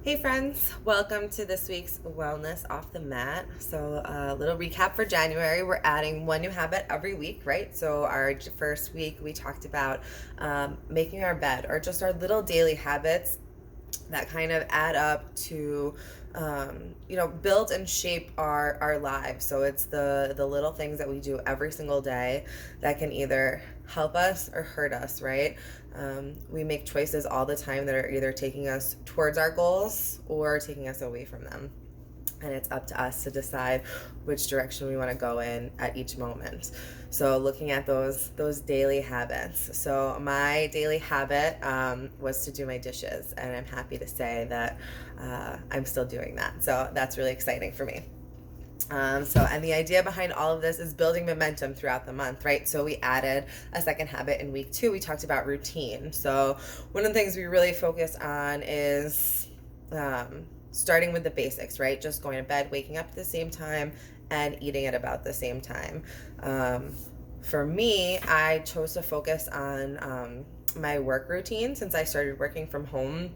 Hey friends, welcome to this week's Wellness Off the Mat. So, a little recap for January. We're adding one new habit every week, right? So, our first week we talked about making our bed or just our little daily habits that kind of add up to build and shape our lives. So it's the little things that we do every single day that can either help us or hurt us, right? We make choices all the time that are either taking us towards our goals or taking us away from them, and it's up to us to decide which direction we want to go in at each moment. So looking at those daily habits. So my daily habit was to do my dishes, and I'm happy to say that I'm still doing that. So that's really exciting for me. And the idea behind all of this is building momentum throughout the month, right? So we added a second habit in week 2. We talked about routine. So one of the things we really focus on is starting with the basics, right? Just going to bed, waking up at the same time, and eating at about the same time. For me, I chose to focus on my work routine since I started working from home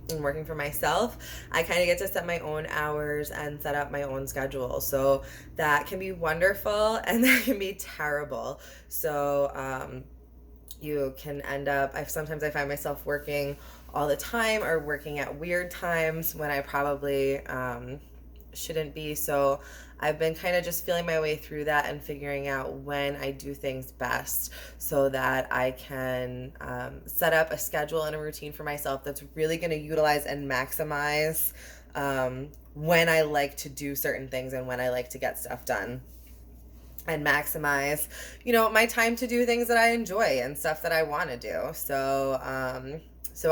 and working for myself. I kind of get to set my own hours and set up my own schedule. So that can be wonderful and that can be terrible. So you can end up, sometimes I find myself working all the time or working at weird times when I probably shouldn't be. So I've been kind of just feeling my way through that and figuring out when I do things best so that I can set up a schedule and a routine for myself that's really going to utilize and maximize when I like to do certain things and when I like to get stuff done, and maximize, my time to do things that I enjoy and stuff that I want to do. So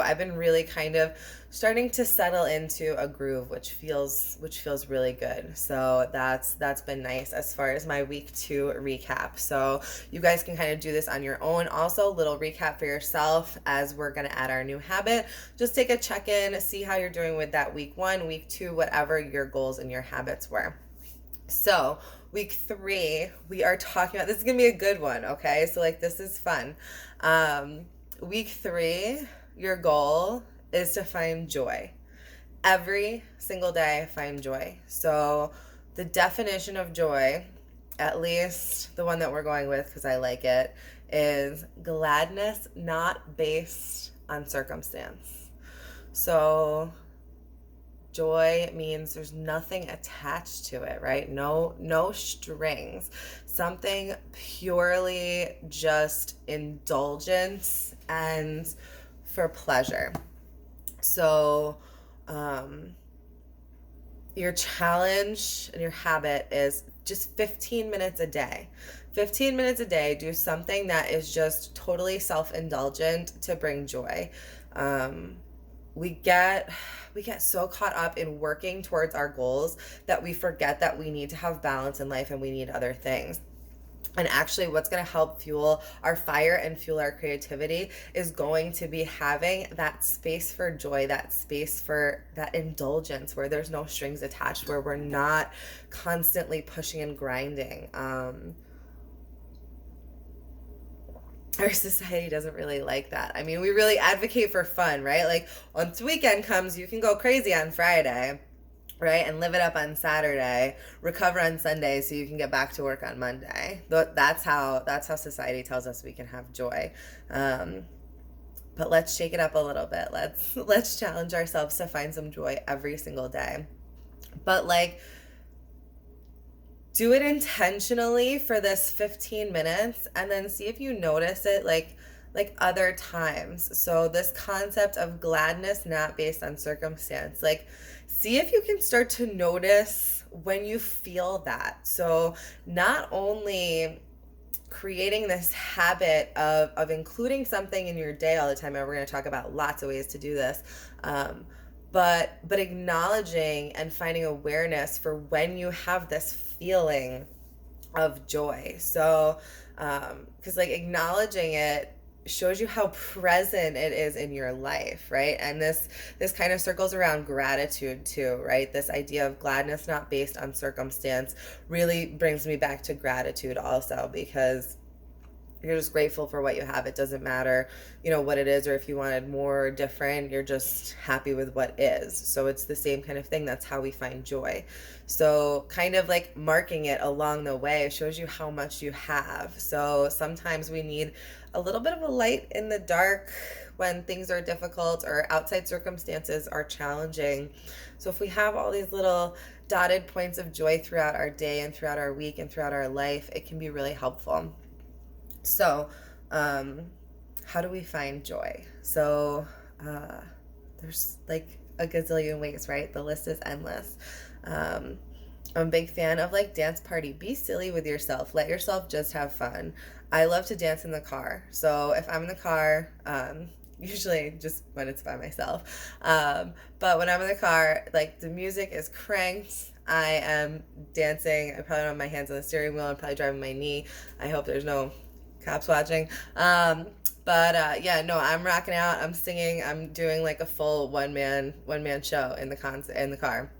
I've been really kind of starting to settle into a groove, which feels really good. So that's been nice as far as my week 2 recap. So you guys can kind of do this on your own. Also, little recap for yourself as we're going to add our new habit. Just take a check-in, see how you're doing with that week 1, week 2, whatever your goals and your habits were. So week 3, we are talking about, this is gonna be a good one, okay? So this is fun. Week 3, your goal is to find joy. Every single day, find joy. So the definition of joy, at least the one that we're going with because I like it, is gladness not based on circumstance. So joy means there's nothing attached to it, right? No strings. Something purely just indulgence and for pleasure. So your challenge and your habit is just 15 minutes a day. 15 minutes a day, do something that is just totally self-indulgent to bring joy. We get so caught up in working towards our goals that we forget that we need to have balance in life and we need other things. And actually, what's going to help fuel our fire and fuel our creativity is going to be having that space for joy, that space for that indulgence where there's no strings attached, where we're not constantly pushing and grinding. Our society doesn't really like that. I mean, we really advocate for fun, right? Once weekend comes, you can go crazy on Friday, right? And live it up on Saturday, recover on Sunday so you can get back to work on Monday. That's how society tells us we can have joy. But let's shake it up a little bit. Let's challenge ourselves to find some joy every single day. But do it intentionally for this 15 minutes and then see if you notice it like other times. So this concept of gladness not based on circumstance, see if you can start to notice when you feel that. So not only creating this habit of including something in your day all the time, and we're going to talk about lots of ways to do this, but acknowledging and finding awareness for when you have this feeling of joy. So because acknowledging it shows you how present it is in your life, right? And this kind of circles around gratitude too, right? This idea of gladness not based on circumstance really brings me back to gratitude also, because You're just grateful for what you have. It doesn't matter, what it is, or if you wanted more or different, you're just happy with what is. So it's the same kind of thing. That's how we find joy. So kind of like marking it along the way shows you how much you have. So sometimes we need a little bit of a light in the dark when things are difficult or outside circumstances are challenging. So if we have all these little dotted points of joy throughout our day and throughout our week and throughout our life, it can be really helpful. So, how do we find joy? So, there's like a gazillion ways, right? The list is endless. I'm a big fan of like dance party. Be silly with yourself. Let yourself just have fun. I love to dance in the car. So if I'm in the car, usually just when it's by myself. But when I'm in the car, like the music is cranked. I am dancing. I probably don't have my hands on the steering wheel. I'm probably driving my knee. I hope there's no cops watching. Yeah, no, I'm rocking out. I'm singing. I'm doing like a full one man show in the car.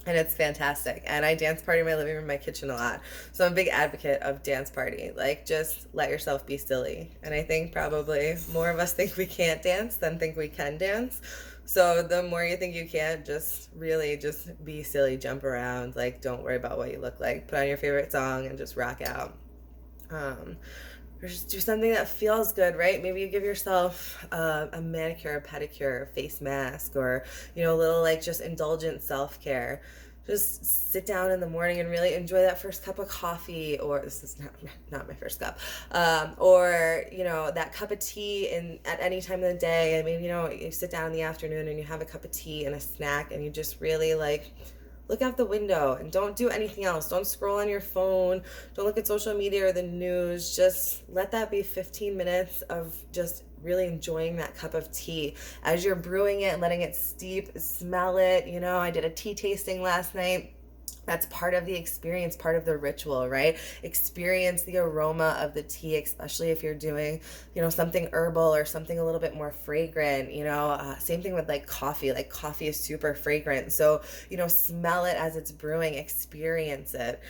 And it's fantastic. And I dance party in my living room, my kitchen a lot. So I'm a big advocate of dance party. Like, just let yourself be silly. And I think probably more of us think we can't dance than think we can dance. So the more you think you can't, just really just be silly, jump around. Like, don't worry about what you look like. Put on your favorite song and just rock out. Or just do something that feels good, right? Maybe you give yourself a manicure, a pedicure, a face mask, or, a little like just indulgent self-care. Just sit down in the morning and really enjoy that first cup of coffee, or this is not my first cup, or, that cup of tea at any time of the day. I mean, you sit down in the afternoon and you have a cup of tea and a snack and you just really like look out the window and don't do anything else. Don't scroll on your phone. Don't look at social media or the news. Just let that be 15 minutes of just really enjoying that cup of tea. As you're brewing it and letting it steep, smell it. I did a tea tasting last night. That's part of the experience, part of the ritual, right? Experience the aroma of the tea, especially if you're doing, something herbal or something a little bit more fragrant, same thing with like coffee. Like coffee is super fragrant. So, smell it as it's brewing, experience it.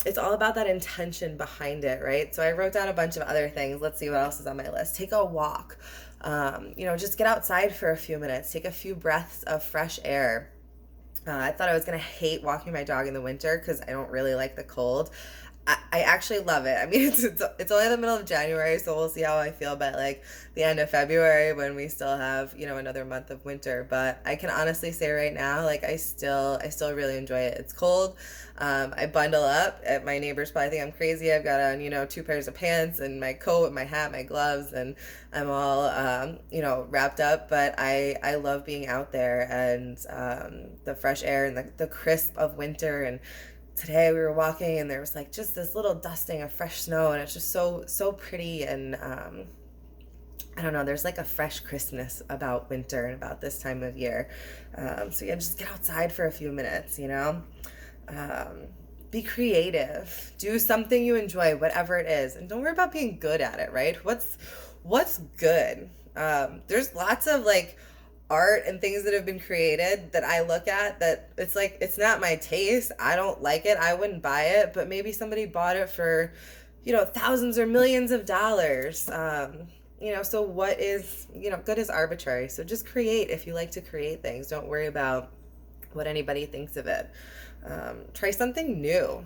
It's all about that intention behind it, right? So I wrote down a bunch of other things. Let's see what else is on my list. Take a walk. Just get outside for a few minutes. Take a few breaths of fresh air. I thought I was going to hate walking my dog in the winter because I don't really like the cold. I actually love it. I mean, it's only the middle of January, so we'll see how I feel by like the end of February when we still have, another month of winter. But I can honestly say right now, like I still really enjoy it. It's cold. I bundle up. My neighbors probably think I'm crazy. I've got on, 2 pairs of pants and my coat, my hat, my gloves, and I'm all, wrapped up. But I love being out there and the fresh air and the crisp of winter. And today we were walking and there was like just this little dusting of fresh snow, and it's just so pretty. And I don't know, there's like a fresh crispness about winter and about this time of year. So yeah, just get outside for a few minutes, be creative, do something you enjoy, whatever it is, and don't worry about being good at it, right? What's good? There's lots of like art and things that have been created that I look at that it's like, it's not my taste. I don't like it. I wouldn't buy it, but maybe somebody bought it for, thousands or millions of dollars. So what is, good is arbitrary. So just create if you like to create things. Don't worry about what anybody thinks of it. Try something new.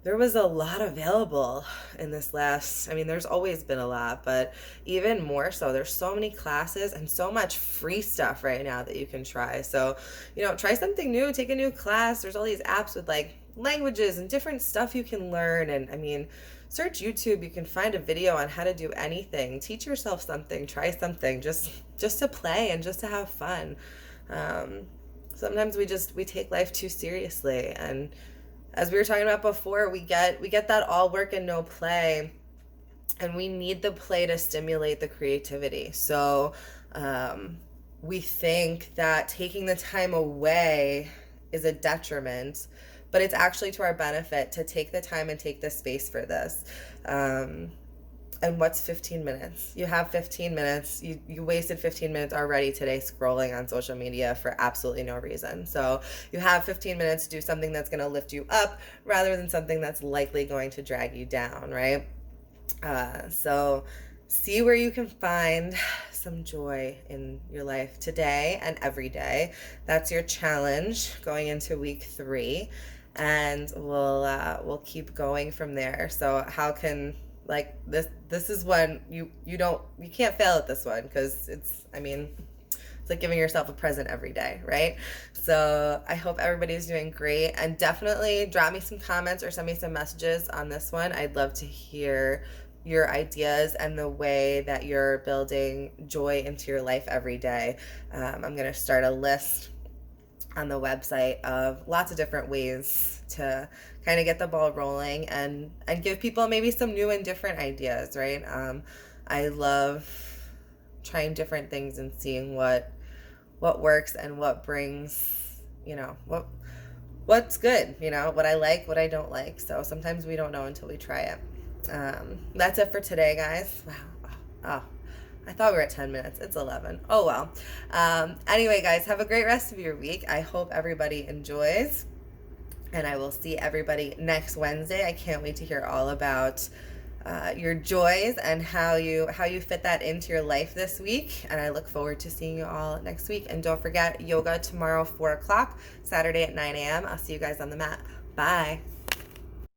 There was a lot available in this there's always been a lot, but even more so. There's so many classes and so much free stuff right now that you can try. So, try something new, take a new class. There's all these apps with like languages and different stuff you can learn. And search YouTube. You can find a video on how to do anything. Teach yourself something, try something just to play and just to have fun. Sometimes we take life too seriously, and as we were talking about before, we get that all work and no play, and we need the play to stimulate the creativity. So we think that taking the time away is a detriment, but it's actually to our benefit to take the time and take the space for this. And what's 15 minutes? You have 15 minutes. You wasted 15 minutes already today scrolling on social media for absolutely no reason. So you have 15 minutes to do something that's going to lift you up rather than something that's likely going to drag you down, right? So see where you can find some joy in your life today and every day. That's your challenge going into week 3, and we'll keep going from there. So how can, like, this is when you can't fail at this one, because it's like giving yourself a present every day, right? So I hope everybody's doing great, and definitely drop me some comments or send me some messages on this one. I'd love to hear your ideas and the way that you're building joy into your life every day. I'm going to start a list on the website of lots of different ways to kind of get the ball rolling and give people maybe some new and different ideas, right? I love trying different things and seeing what works and what brings, what's good, what I like, what I don't like. So sometimes we don't know until we try it. That's it for today, guys. Wow. Oh, I thought we were at 10 minutes. It's 11. Oh, well. Anyway, guys, have a great rest of your week. I hope everybody enjoys, and I will see everybody next Wednesday. I can't wait to hear all about your joys and how you fit that into your life this week. And I look forward to seeing you all next week. And don't forget, yoga tomorrow, 4 o'clock, Saturday at 9 a.m. I'll see you guys on the mat. Bye.